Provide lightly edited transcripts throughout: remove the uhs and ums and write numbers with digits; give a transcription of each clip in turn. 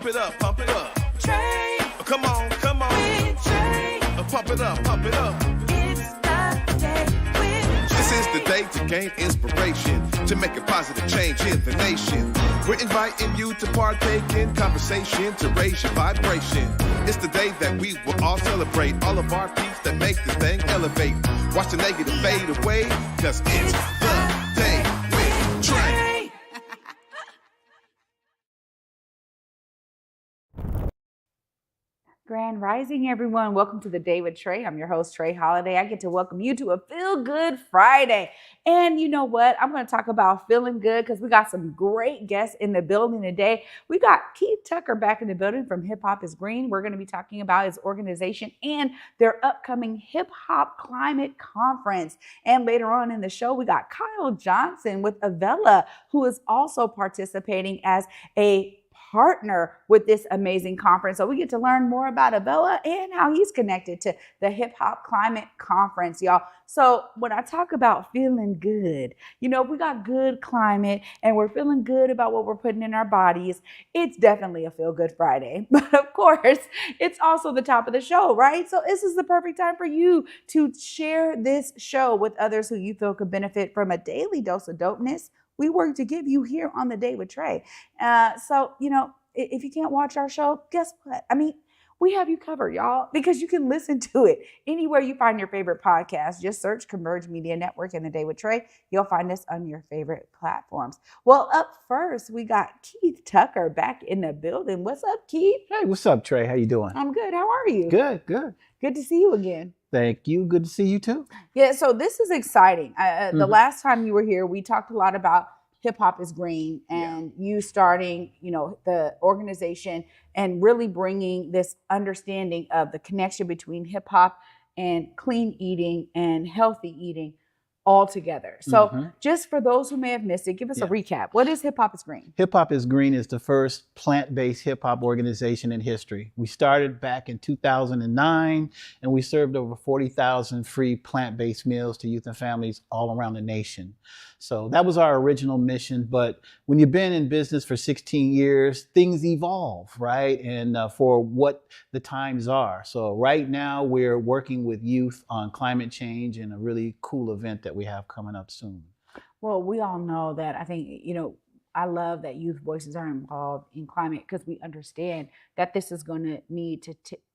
Pump it up, pump it up. Trae. Come on, come on. With Trae. Pump it up, pump it up. It's the day with This is the day to gain inspiration, to make a positive change in the nation. We're inviting you to partake in conversation to raise your vibration. It's the day that we will all celebrate all of our peace that make this thing elevate. Watch the negative fade away, cause it's the day with Trae. Grand Rising, everyone. Welcome to the Day with Trae. I'm your host, Trae Holiday. I get to welcome you to a Feel Good Friday. And you know what? I'm going to talk about feeling good because we got some great guests in the building today. We got Keith Tucker back in the building from Hip Hop is Green. We're going to be talking about his organization and their upcoming Hip Hop Climate Conference. And later on in the show, we got Kyle Johnson with AVELA, who is also participating as a partner with this amazing conference. So we get to learn more about AVELA and how he's connected to the Hip Hop Climate Conference, y'all. So when I talk about feeling good, you know, if we got good climate and we're feeling good about what we're putting in our bodies, it's definitely a Feel Good Friday. But of course, it's also the top of the show, right? So this is the perfect time for you to share this show with others who you feel could benefit from a daily dose of dopeness we work to give you here on the Day with Trae. So, you know, if you can't watch our show, guess what? I mean, we have you covered, y'all, because you can listen to it anywhere you find your favorite podcast. Just search Converge Media Network and the Day with Trae. You'll find us on your favorite platforms. Well, up first, we got Keith Tucker back in the building. What's up, Keith? Hey, what's up, Trae? How you doing? I'm good. How are you? Good, good. Good to see you again. Thank you. Good to see you too. Yeah, so this is exciting. The last time you were here, we talked a lot about Hip Hop is Green and you starting, you know, the organization and really bringing this understanding of the connection between hip hop and clean eating and healthy eating all together. So just for those who may have missed it, give us a recap. What is Hip Hop is Green? Hip Hop is Green is the first plant-based hip hop organization in history. We started back in 2009 and we served over 40,000 free plant-based meals to youth and families all around the nation. So that was our original mission. But when you've been in business for 16 years, things evolve, right? And for what the times are. So right now we're working with youth on climate change and a really cool event that we have coming up soon. Well, we all know that. I think, you know, I love that youth voices are involved in climate because we understand that this is going to need to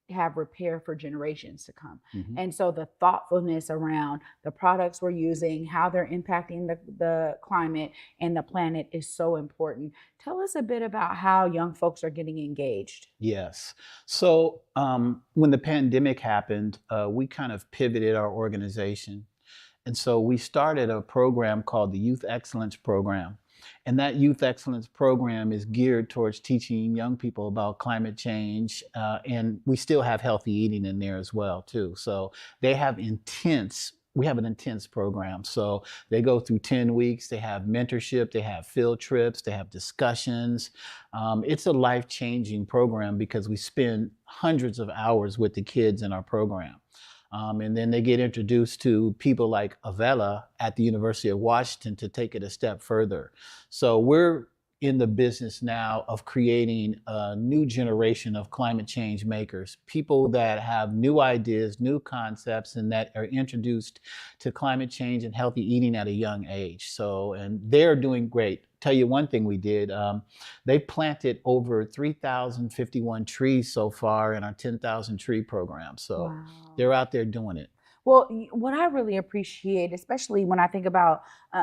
have repair for generations to come. And so the thoughtfulness around the products we're using, how they're impacting the climate and the planet is so important. Tell us a bit about how young folks are getting engaged. Yes. So when the pandemic happened, we kind of pivoted our organization. And so we started a program called the Youth Excellence Program. And that Youth Excellence Program is geared towards teaching young people about climate change. And we still have healthy eating in there as well, too. So they have we have an intense program. So they go through 10 weeks, they have mentorship, they have field trips, they have discussions. It's a life-changing program because we spend hundreds of hours with the kids in our program. And then they get introduced to people like AVELA at the University of Washington to take it a step further. So we're in the business now of creating a new generation of climate change makers, people that have new ideas, new concepts, and that are introduced to climate change and healthy eating at a young age. So, and they're doing great. Tell you one thing we did, they planted over 3,051 trees so far in our 10,000 tree program. So they're out there doing it. Well, what I really appreciate, especially when I think about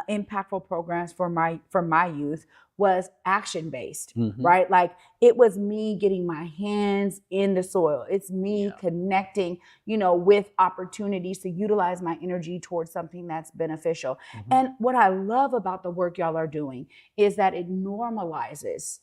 impactful programs for my youth, was action-based, right? Like it was me getting my hands in the soil. It's me connecting, you know, with opportunities to utilize my energy towards something that's beneficial. And what I love about the work y'all are doing is that it normalizes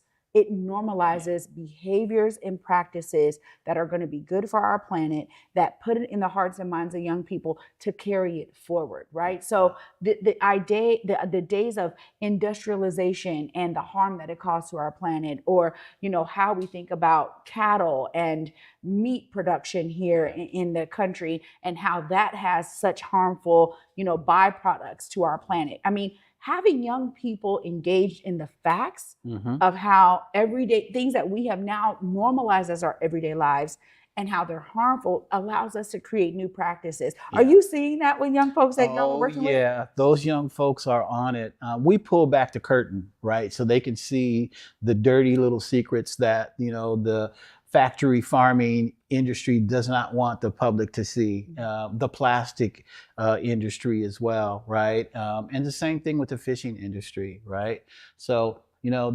behaviors and practices that are going to be good for our planet, that put it in the hearts and minds of young people to carry it forward, right? So the days of industrialization and the harm that it caused to our planet, or, you know, how we think about cattle and meat production here in the country and how that has such harmful, you know, byproducts to our planet. I mean, having young people engaged in the facts Mhm. of how everyday things that we have now normalized as our everyday lives and how they're harmful allows us to create new practices. Are Yeah. you seeing that with young folks that you're Oh working with? yeah, those young folks are on it. We pull back the curtain, right, so they can see the dirty little secrets that the factory farming industry does not want the public to see. The plastic industry as well, right, and the same thing with the fishing industry, right. So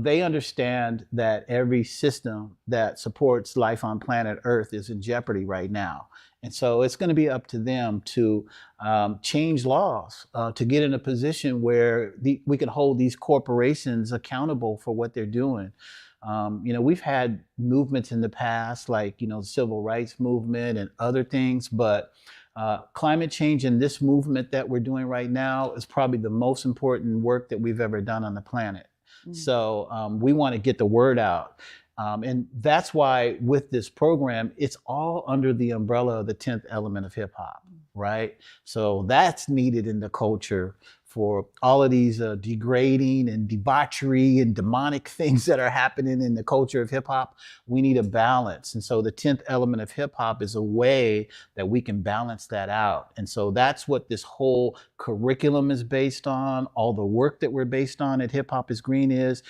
they understand that every system that supports life on planet Earth is in jeopardy right now. And so it's going to be up to them to change laws to get in a position where we can hold these corporations accountable for what they're doing. We've had movements in the past, like the civil rights movement and other things, but climate change and this movement that we're doing right now is probably the most important work that we've ever done on the planet. So we want to get the word out. And that's why with this program, it's all under the umbrella of the 10th element of hip hop, right? So that's needed in the culture for all of these degrading and debauchery and demonic things that are happening in the culture of hip hop. We need a balance. And so the 10th element of hip hop is a way that we can balance that out. And so that's what this whole curriculum is based on. All the work that we're based on at Hip Hop is Green is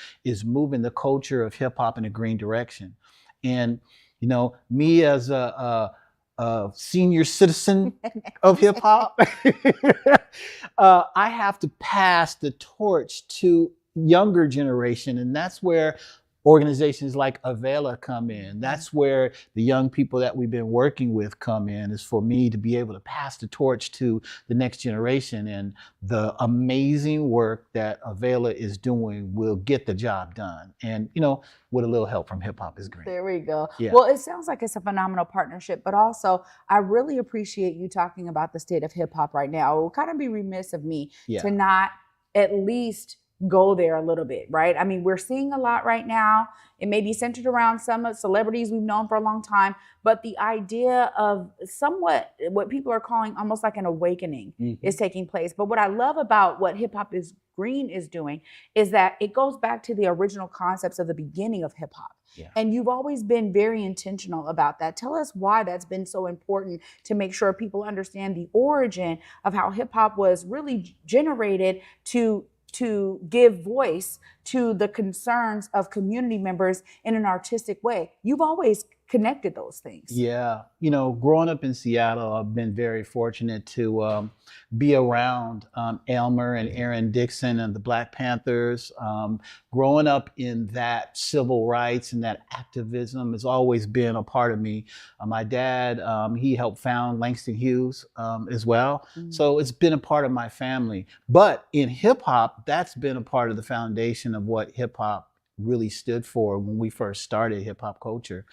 moving the culture of hip hop in a green direction. And, me as a senior citizen of hip hop, I have to pass the torch to younger generation. And that's where organizations like AVELA come in. That's where the young people that we've been working with come in, is for me to be able to pass the torch to the next generation. And the amazing work that AVELA is doing will get the job done. And, with a little help from Hip Hop is Green. There we go. Yeah. Well, it sounds like it's a phenomenal partnership, but also I really appreciate you talking about the state of hip hop right now. It will kind of be remiss of me Yeah. to not at least go there a little bit, right? I mean, we're seeing a lot right now. It may be centered around some of celebrities we've known for a long time, but the idea of somewhat what people are calling almost like an awakening is taking place. But what I love about what Hip Hop is Green is doing is that it goes back to the original concepts of the beginning of hip hop. Yeah. And you've always been very intentional about that. Tell us why that's been so important to make sure people understand the origin of how hip hop was really generated to give voice to the concerns of community members in an artistic way. You've always connected those things. Yeah. Growing up in Seattle, I've been very fortunate to be around Elmer and Aaron Dixon and the Black Panthers. Growing up in that civil rights and that activism has always been a part of me. My dad, he helped found Langston Hughes as well. So it's been a part of my family. But in hip hop, that's been a part of the foundation of what hip hop really stood for when we first started hip hop culture.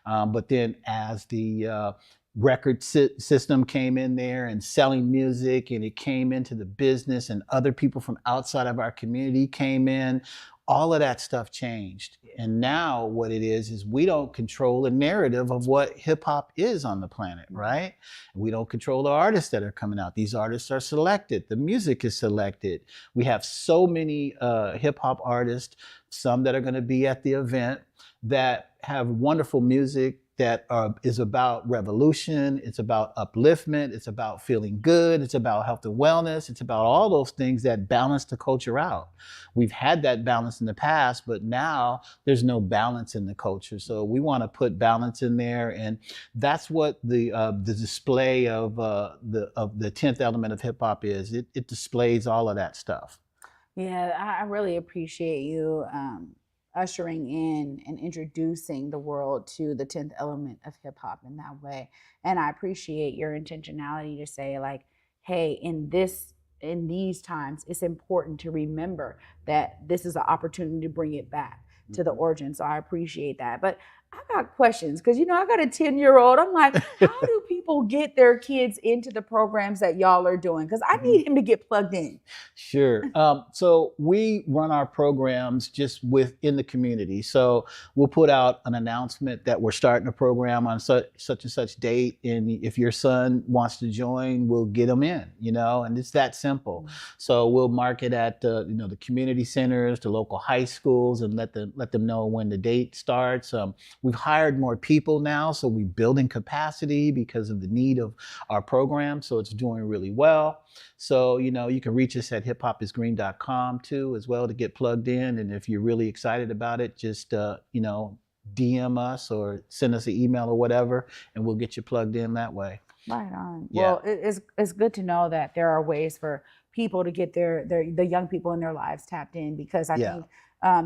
But then as the record system came in there and selling music, and it came into the business, and other people from outside of our community came in, all of that stuff changed. And now what it is we don't control the narrative of what hip hop is on the planet, right? We don't control the artists that are coming out. These artists are selected. The music is selected. We have so many hip hop artists, some that are going to be at the event, that have wonderful music that is about revolution. It's about upliftment. It's about feeling good. It's about health and wellness. It's about all those things that balance the culture out. We've had that balance in the past, but now there's no balance in the culture. So we want to put balance in there, and that's what the display of the 10th element of hip hop is. It displays all of that stuff. Yeah, I really appreciate you ushering in and introducing the world to the 10th element of hip hop in that way. And I appreciate your intentionality to say, like, hey, in these times, it's important to remember that this is an opportunity to bring it back to the origin. So I appreciate that. But I got questions because, I got a 10-year-old. I'm like, how do people get their kids into the programs that y'all are doing? Because I need him to get plugged in. Sure. So we run our programs just within the community. So we'll put out an announcement that we're starting a program on such and such date. And if your son wants to join, we'll get them in, and it's that simple. So we'll market at the community centers, the local high schools, and let them know when the date starts. We've hired more people now, so we're building capacity because of the need of our program. So it's doing really well. So, you can reach us at hiphopisgreen.com too, as well, to get plugged in. And if you're really excited about it, just, DM us or send us an email or whatever, and we'll get you plugged in that way. Right on. Yeah. Well, it's good to know that there are ways for people to get the young people in their lives tapped in, because I think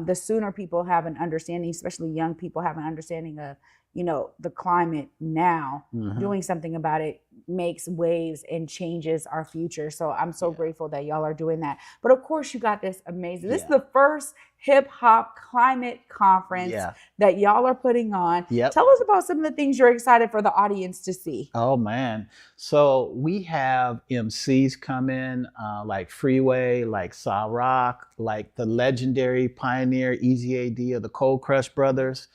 the sooner people have an understanding, especially young people have an understanding of, the climate now, doing something about it makes waves and changes our future. So I'm so grateful that y'all are doing that. But of course, you got this amazing. This is the first hip hop climate conference that y'all are putting on. Tell us about some of the things you're excited for the audience to see. Oh man. So we have MCs come in, like Freeway, like Sa Rock, like the legendary pioneer Easy AD of the Cold Crush Brothers.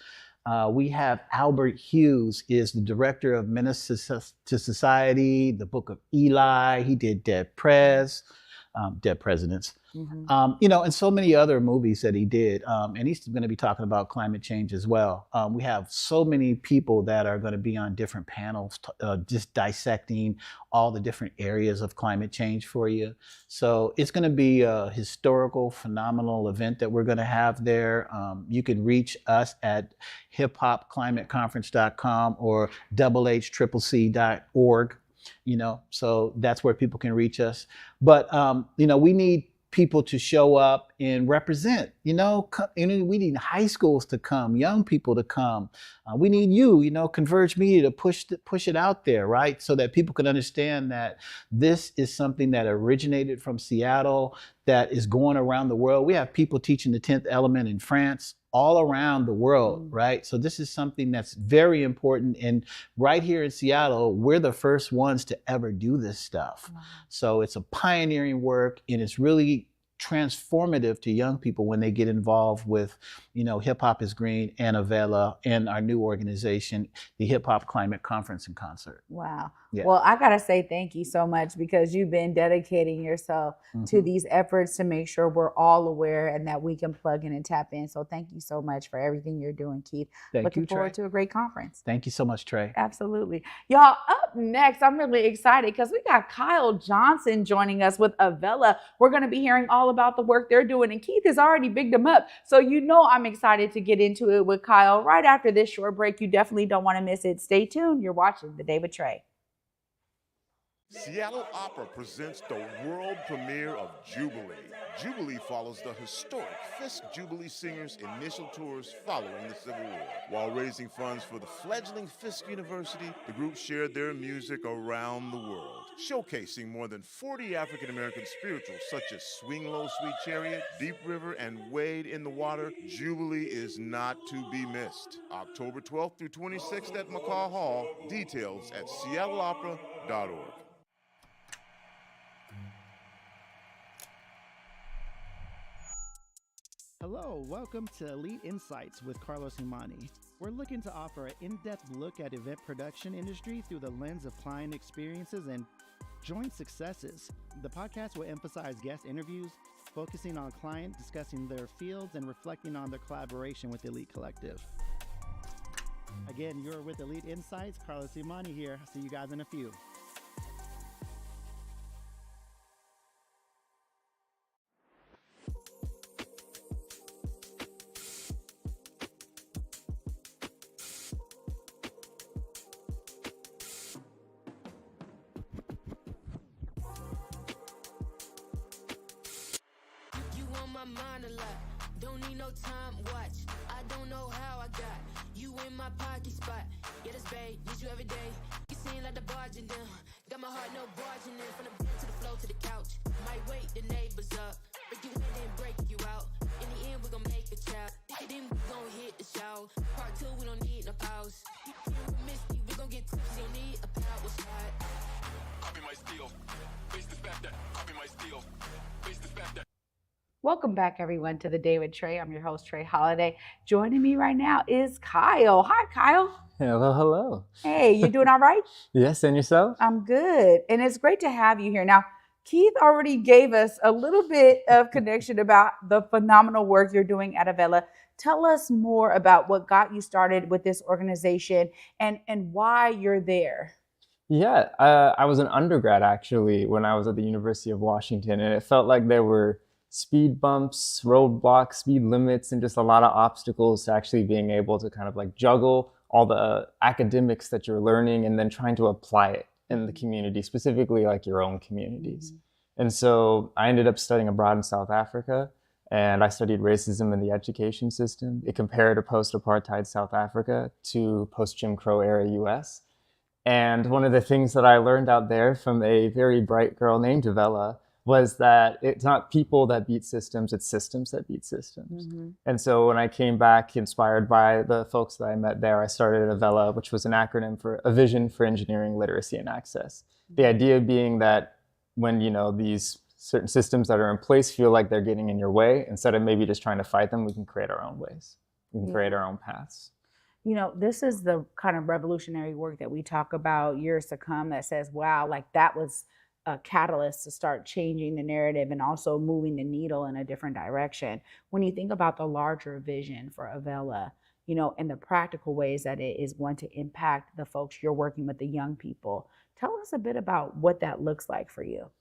We have Albert Hughes, is the director of Menace to Society, the Book of Eli. He did Dead Presidents, and so many other movies that he did. And he's going to be talking about climate change as well. We have so many people that are going to be on different panels, just dissecting all the different areas of climate change for you. So it's going to be a historical, phenomenal event that we're going to have there. You can reach us at hiphopclimateconference.com or hhCCC.org. So that's where people can reach us. But, we need people to show up and represent, we need high schools to come, young people to come. We need you, Converge Media to push it out there, right? So that people can understand that this is something that originated from Seattle, that is going around the world. We have people teaching the 10th element in France, all around the world, right? So this is something that's very important. And right here in Seattle, we're the first ones to ever do this stuff. Wow. So it's a pioneering work, and it's really transformative to young people when they get involved with, Hip Hop is Green and AVELA and our new organization, the Hip Hop Climate Conference and Concert. Wow. Yeah. Well, I got to say thank you so much, because you've been dedicating yourself to these efforts to make sure we're all aware and that we can plug in and tap in. So thank you so much for everything you're doing, Keith. Looking forward to a great conference. Thank you so much, Trae. Absolutely. Y'all, up next, I'm really excited because we got Kyle Johnson joining us with AVELA. We're going to be hearing all about the work they're doing, and Keith has already bigged them up. So I'm excited to get into it with Kyle right after this short break. You definitely don't want to miss it. Stay tuned. You're watching The Day with Trae. Seattle Opera presents the world premiere of Jubilee. Jubilee follows the historic Fisk Jubilee Singers' initial tours following the Civil War. While raising funds for the fledgling Fisk University, the group shared their music around the world, showcasing more than 40 African-American spirituals such as Swing Low, Sweet Chariot, Deep River, and Wade in the Water. Jubilee is not to be missed. October 12th through 26th at McCaw Hall. Details at seattleopera.org. Hello, welcome to Elite Insights with Carlos Imani. We're looking to offer an in-depth look at event production industry through the lens of client experiences and joint successes. The podcast will emphasize guest interviews, focusing on client discussing their fields and reflecting on their collaboration with Elite Collective. Again, you're with Elite Insights. Carlos Imani here. See you guys in a few. My mind a lot, don't need no time watch. I don't know how I got you in my pocket spot. Yeah, this babe, need you every day. You seem like the barging down, got my heart no barging in. From the bed to the floor to the couch, might wake the neighbors up, break you in and break you out. In the end, we gon' make a child. then we gon' hit the show. Part 2, we don't need no pause. Misty, we gon' get tipsy, don't need a power shot. Copy my steel. Face the fact that. Copy my steel. Face the fact that. Welcome back, everyone, to the Day with Trae. I'm your host, Trae Holiday. Joining me right now is Kyle. Hi, Kyle. Hello, hello. Hey, you doing all right? Yes, and yourself? I'm good. And it's great to have you here. Now, Keith already gave us a little bit of connection about the phenomenal work you're doing at AVELA. Tell us more about what got you started with this organization and why you're there. Yeah, I was an undergrad actually when I was at the University of Washington, and it felt like there were speed bumps, roadblocks, speed limits, and just a lot of obstacles to actually being able to kind of like juggle all the academics that you're learning and then trying to apply it in the community, specifically like your own communities. And so I ended up studying abroad in South Africa, and I studied racism in the education system. It compared to post-apartheid South Africa to post-Jim Crow era US. And one of the things that I learned out there from a very bright girl named AVELA was that it's not people that beat systems, it's systems that beat systems. And so when I came back inspired by the folks that I met there, I started AVELA, which was an acronym for A Vision for Engineering, Literacy, and Access. The idea being that when, you know, these certain systems that are in place feel like they're getting in your way, instead of maybe just trying to fight them, we can create our own ways. We can create our own paths. You know, this is the kind of revolutionary work that we talk about years to come that says, wow, like that was a catalyst to start changing the narrative and also moving the needle in a different direction. When you think about the larger vision for AVELA, you know, and the practical ways that it is going to impact the folks you're working with, the young people, tell us a bit about what that looks like for you.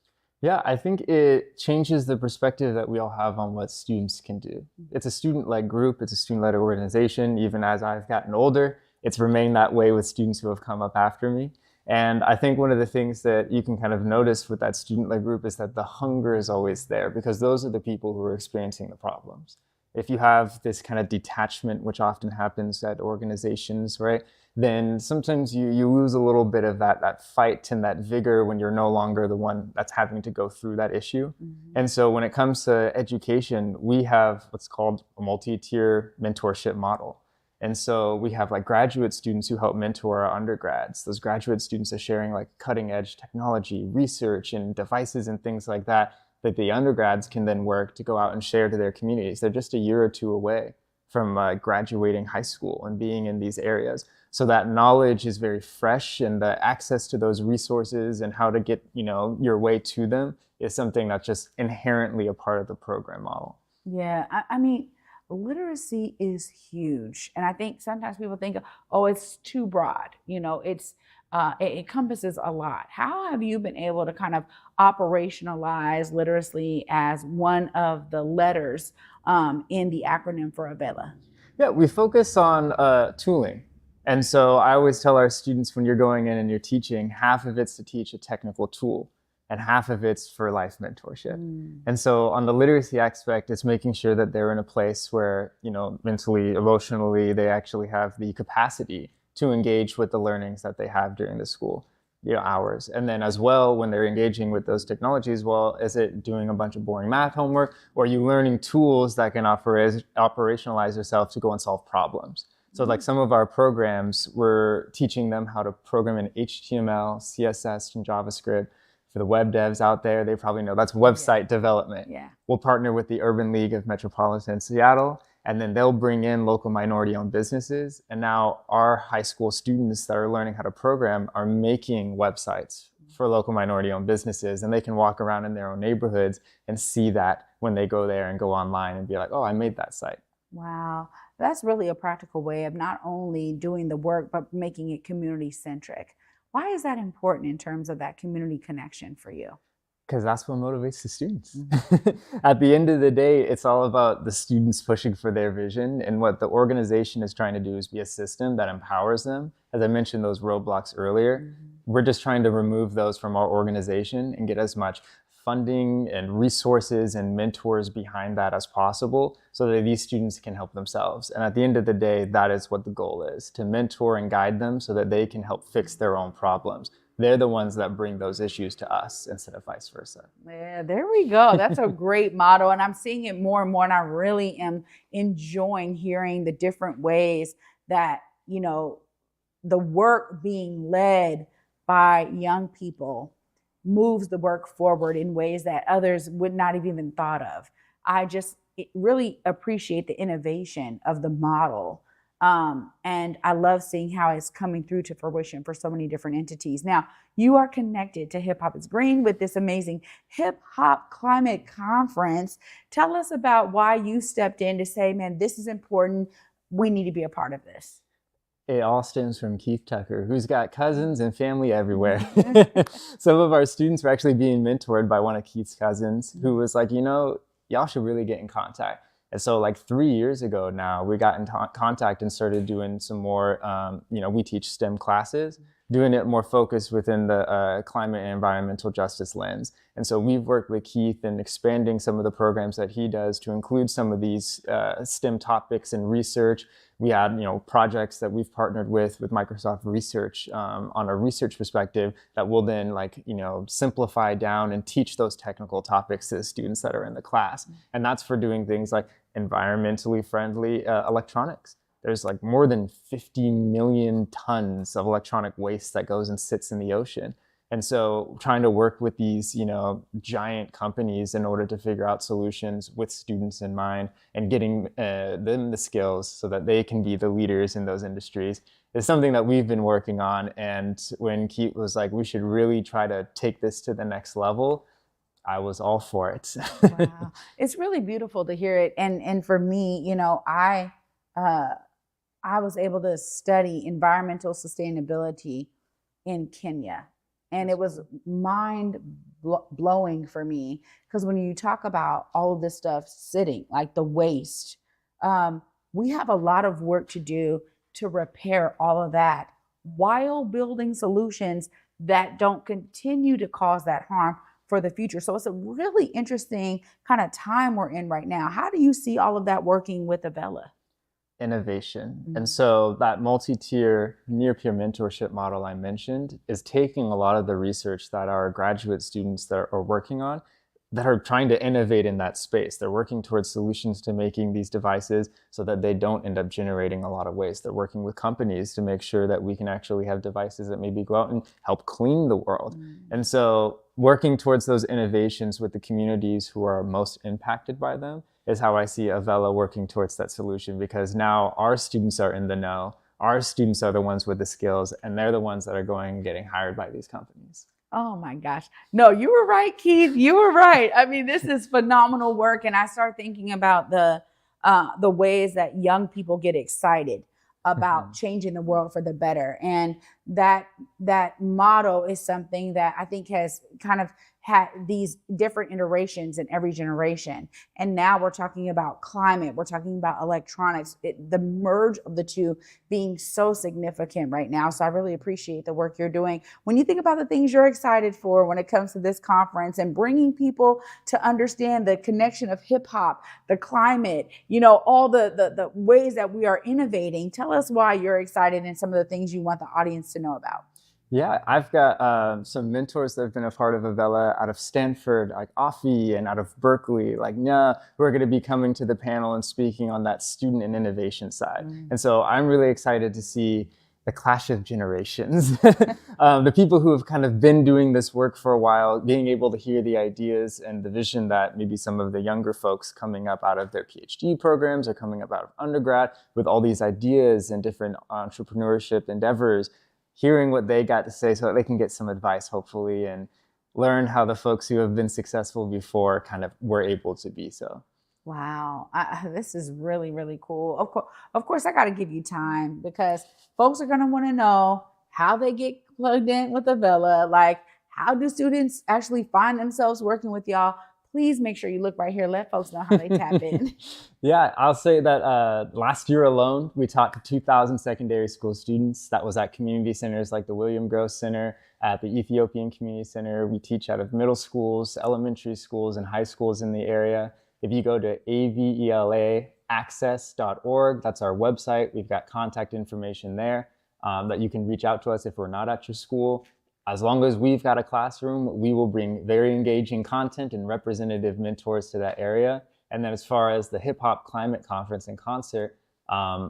Yeah, I think it changes the perspective that we all have on what students can do. It's a student-led group, it's a student-led organization. Even as I've gotten older, it's remained that way with students who have come up after me. And I think one of the things that you can kind of notice with that student-led group is that the hunger is always there, because those are the people who are experiencing the problems. If you have this kind of detachment, which often happens at organizations, right, then sometimes you lose a little bit of that fight and that vigor when you're no longer the one that's having to go through that issue. And so when it comes to education, we have what's called a multi-tier mentorship model. And so we have like graduate students who help mentor our undergrads. Those graduate students are sharing like cutting edge technology, research, and devices and things like that the undergrads can then work to go out and share to their communities. They're just a year or two away from graduating high school and being in these areas. So that knowledge is very fresh, and the access to those resources and how to get, you know, your way to them is something that's just inherently a part of the program model. Yeah, I mean, literacy is huge. And I think sometimes people think, oh, it's too broad. You know, it encompasses a lot. How have you been able to kind of operationalize literacy as one of the letters in the acronym for AVELA? Yeah, we focus on tooling. And so I always tell our students, when you're going in and you're teaching, half of it's to teach a technical tool and half of it's for life mentorship. And so on the literacy aspect, it's making sure that they're in a place where, you know, mentally, emotionally, they actually have the capacity to engage with the learnings that they have during the school, you know, hours. And then as well, when they're engaging with those technologies, well, is it doing a bunch of boring math homework, or are you learning tools that can operationalize yourself to go and solve problems? So like some of our programs, we're teaching them how to program in HTML, CSS, and JavaScript. For the web devs out there, they probably know that's website development. We'll partner with the Urban League of Metropolitan Seattle, and then they'll bring in local minority-owned businesses. And now our high school students that are learning how to program are making websites for local minority-owned businesses, and they can walk around in their own neighborhoods and see that when they go there and go online and be like, oh, I made that site. Wow, that's really a practical way of not only doing the work, but making it community-centric. Why is that important in terms of that community connection for you? Because that's what motivates the students. At the end of the day, it's all about the students pushing for their vision. And what the organization is trying to do is be a system that empowers them. As I mentioned those roadblocks earlier, we're just trying to remove those from our organization and get as much funding and resources and mentors behind that as possible so that these students can help themselves. And at the end of the day, that is what the goal is, to mentor and guide them so that they can help fix their own problems. they're the ones that bring those issues to us instead of vice versa. Yeah, there we go. That's a great motto. And I'm seeing it more and more. And I really am enjoying hearing the different ways that, you know, the work being led by young people moves the work forward in ways that others would not have even thought of. I just really appreciate the innovation of the model. And I love seeing how it's coming through to fruition for so many different entities. Now, you are connected to Hip Hop is Green with this amazing Hip Hop Climate Conference. Tell us about why you stepped in to say, man, this is important. We need to be a part of this. It all stems from Keith Tucker, who's got cousins and family everywhere. Some of our students were actually being mentored by one of Keith's cousins, who was like, you know, y'all should really get in contact. And so like 3 years ago now, we got in contact and started doing some more, you know, we teach STEM classes, doing it more focused within the climate and environmental justice lens. And so we've worked with Keith in expanding some of the programs that he does to include some of these STEM topics and research. We had, you know, projects that we've partnered with Microsoft Research on a research perspective that will then, like, you know, simplify down and teach those technical topics to the students that are in the class. And that's for doing things like environmentally friendly electronics. There's like more than 50 million tons of electronic waste that goes and sits in the ocean. And so trying to work with these, you know, giant companies in order to figure out solutions with students in mind and getting them the skills so that they can be the leaders in those industries is something that we've been working on. And when Keith was like, we should really try to take this to the next level, I was all for it. Wow. It's really beautiful to hear it. And for me, you know, I was able to study environmental sustainability in Kenya. And it was mind blowing for me, because when you talk about all of this stuff sitting, like the waste, we have a lot of work to do to repair all of that while building solutions that don't continue to cause that harm for the future. So it's a really interesting kind of time we're in right now. How do you see all of that working with AVELA? Innovation. And so that multi-tier near-peer mentorship model I mentioned is taking a lot of the research that our graduate students that are working on that are trying to innovate in that space. They're working towards solutions to making these devices so that they don't end up generating a lot of waste. They're working with companies to make sure that we can actually have devices that maybe go out and help clean the world. And so working towards those innovations with the communities who are most impacted by them is how I see AVELA working towards that solution, because now our students are in the know. Our students are the ones with the skills, and they're the ones that are going and getting hired by these companies. Oh my gosh. No, you were right, Keith. You were right. I mean, this is phenomenal work. And I start thinking about the ways that young people get excited about changing the world for the better. And that motto is something that I think has kind of had these different iterations in every generation. And now we're talking about climate, we're talking about electronics, the merge of the two being so significant right now. So I really appreciate the work you're doing. When you think about the things you're excited for when it comes to this conference and bringing people to understand the connection of hip hop, the climate, you know, all the ways that we are innovating, tell us why you're excited and some of the things you want the audience to know about. Yeah, I've got some mentors that have been a part of AVELA out of Stanford, like Afi, and out of Berkeley, like Nya, who are going to be coming to the panel and speaking on that student and innovation side. And so I'm really excited to see the clash of generations. The people who have kind of been doing this work for a while, being able to hear the ideas and the vision that maybe some of the younger folks coming up out of their PhD programs or coming up out of undergrad with all these ideas and different entrepreneurship endeavors, hearing what they got to say so that they can get some advice, hopefully, and learn how the folks who have been successful before kind of were able to be so. Wow, this is really, really cool. Of course, I got to give you time, because folks are going to want to know how they get plugged in with AVELA. Like, how do students actually find themselves working with y'all? Please make sure you look right here. Let folks know how they tap in. Yeah, I'll say that last year alone, we taught to 2,000 secondary school students. That was at community centers like the William Gross Center, at the Ethiopian Community Center. We teach out of middle schools, elementary schools, and high schools in the area. If you go to avelaccess.org, that's our website. We've got contact information there that you can reach out to us if we're not at your school. As long as we've got a classroom, we will bring very engaging content and representative mentors to that area. And then as far as the Hip Hop Climate Conference and Concert,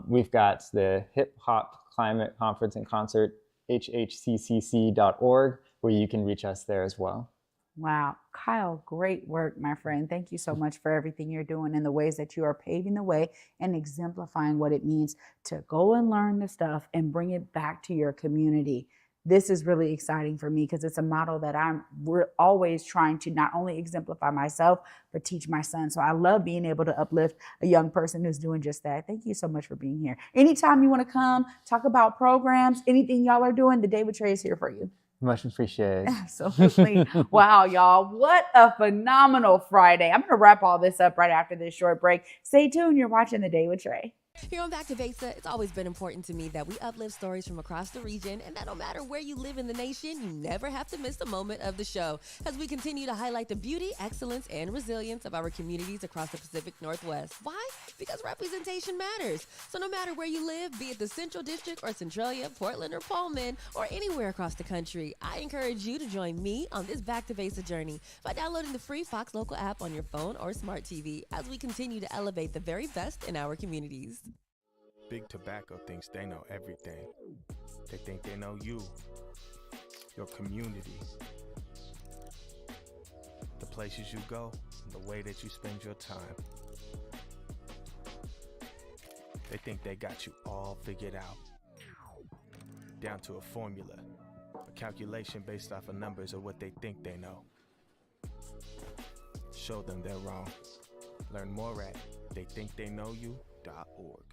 we've got the Hip Hop Climate Conference and Concert, hhccc.org, where you can reach us there as well. Wow. Kyle, great work, my friend. Thank you so much for everything you're doing and the ways that you are paving the way and exemplifying what it means to go and learn the stuff and bring it back to your community. This is really exciting for me because it's a model that we're always trying to not only exemplify myself, but teach my son. So I love being able to uplift a young person who's doing just that. Thank you so much for being here. Anytime you want to come, talk about programs, anything y'all are doing, the David Trae is here for you. Much appreciated. Absolutely. Wow, y'all. What a phenomenal Friday. I'm going to wrap all this up right after this short break. Stay tuned. You're watching The Day with Trae. Here on Back to Vesa, it's always been important to me that we uplift stories from across the region and that no matter where you live in the nation, you never have to miss a moment of the show as we continue to highlight the beauty, excellence, and resilience of our communities across the Pacific Northwest. Why? Because representation matters. So no matter where you live, be it the Central District or Centralia, Portland or Pullman, or anywhere across the country, I encourage you to join me on this Back to Vesa journey by downloading the free Fox Local app on your phone or smart TV as we continue to elevate the very best in our communities. Big Tobacco thinks they know everything. They think they know you, your community, the places you go, and the way that you spend your time. They think they got you all figured out, down to a formula, a calculation based off of numbers of what they think they know. Show them they're wrong. Learn more at theythinktheyknowyou.org.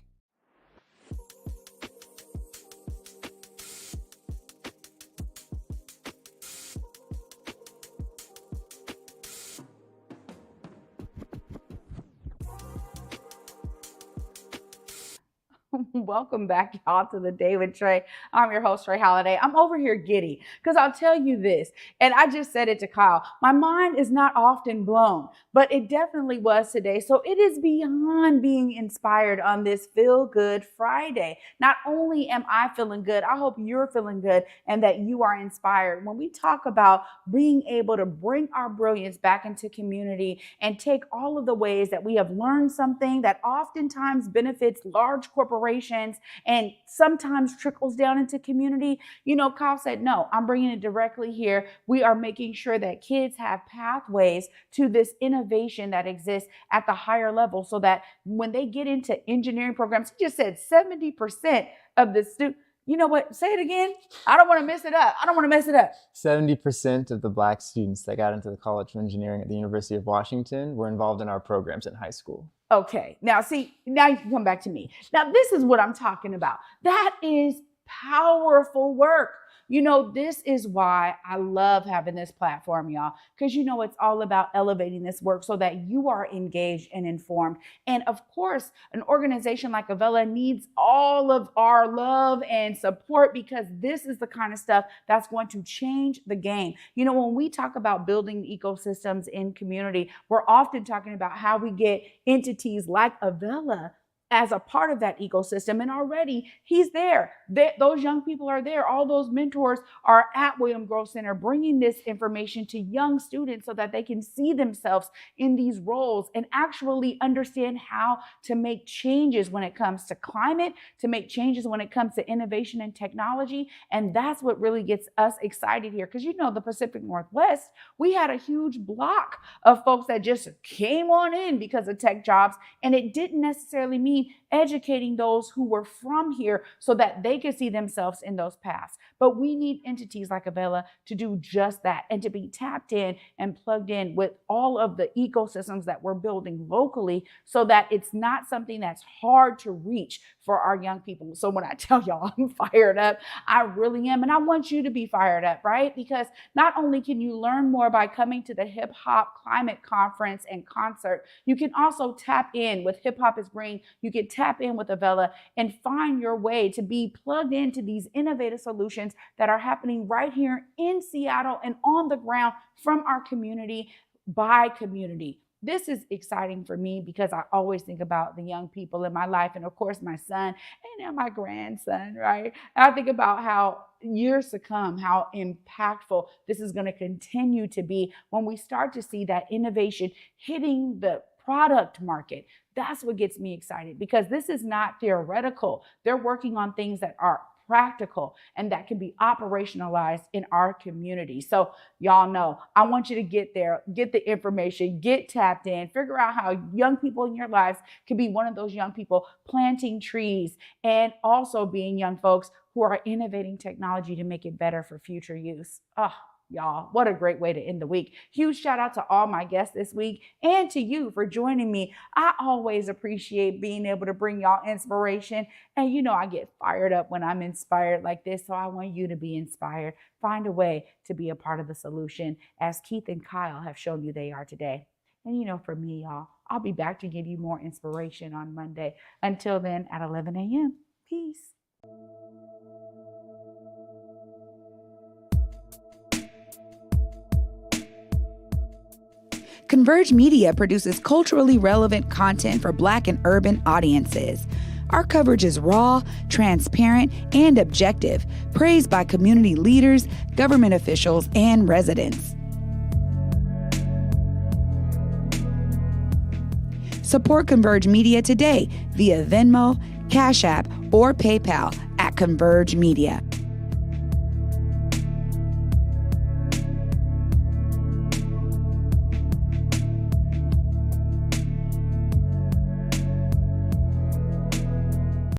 Welcome back, y'all, to The Day with Trae. I'm your host, Trae Holiday. I'm over here giddy because I'll tell you this, and I just said it to Kyle. My mind is not often blown, but it definitely was today. So it is beyond being inspired on this Feel Good Friday. Not only am I feeling good, I hope you're feeling good and that you are inspired. When we talk about being able to bring our brilliance back into community and take all of the ways that we have learned something that oftentimes benefits large corporations and sometimes trickles down into community. You know, Kyle said, no, I'm bringing it directly here. We are making sure that kids have pathways to this innovation that exists at the higher level so that when they get into engineering programs, he just said 70% of the students. You know what? Say it again. I don't want to mess it up. 70% of the Black students that got into the College of Engineering at the University of Washington were involved in our programs in high school. Okay. Now, see, now you can come back to me. Now, this is what I'm talking about. That is powerful work. You know, this is why I love having this platform, y'all, because, you know, it's all about elevating this work so that you are engaged and informed. And of course, an organization like AVELA needs all of our love and support because this is the kind of stuff that's going to change the game. You know, when we talk about building ecosystems in community, we're often talking about how we get entities like AVELA as a part of that ecosystem. And already he's there. Those young people are there. All those mentors are at William Grove Center bringing this information to young students so that they can see themselves in these roles and actually understand how to make changes when it comes to climate, to make changes when it comes to innovation and technology. And that's what really gets us excited here. Because, you know, the Pacific Northwest, we had a huge block of folks that just came on in because of tech jobs. And it didn't necessarily mean educating those who were from here so that they could see themselves in those paths. But we need entities like AVELA to do just that and to be tapped in and plugged in with all of the ecosystems that we're building locally so that it's not something that's hard to reach for our young people. So when I tell y'all I'm fired up, I really am. And I want you to be fired up, right? Because not only can you learn more by coming to the Hip Hop Climate Conference and Concert, you can also tap in with Hip Hop is Green. You can tap in with AVELA and find your way to be plugged into these innovative solutions that are happening right here in Seattle and on the ground from our community by community. this is exciting for me because I always think about the young people in my life, and of course my son and now my grandson, right? And I think about how years to come, how impactful this is going to continue to be when we start to see that innovation hitting the product market. That's what gets me excited, because this is not theoretical. They're working on things that are practical and that can be operationalized in our community. So y'all know, I want you to get there, get the information, get tapped in, figure out how young people in your lives can be one of those young people planting trees, and also being young folks who are innovating technology to make it better for future use. Oh, y'all, what a great way to end the week. Huge shout out to all my guests this week and to you for joining me. I always appreciate being able to bring y'all inspiration. And you know, I get fired up when I'm inspired like this. So I want you to be inspired. Find a way to be a part of the solution, as Keith and Kyle have shown you they are today. And you know, for me, y'all, I'll be back to give you more inspiration on Monday. Until then, at 11 a.m. Peace. Converge Media produces culturally relevant content for Black and urban audiences. Our coverage is raw, transparent, and objective, praised by community leaders, government officials, and residents. Support Converge Media today via Venmo, Cash App, or PayPal at Converge Media.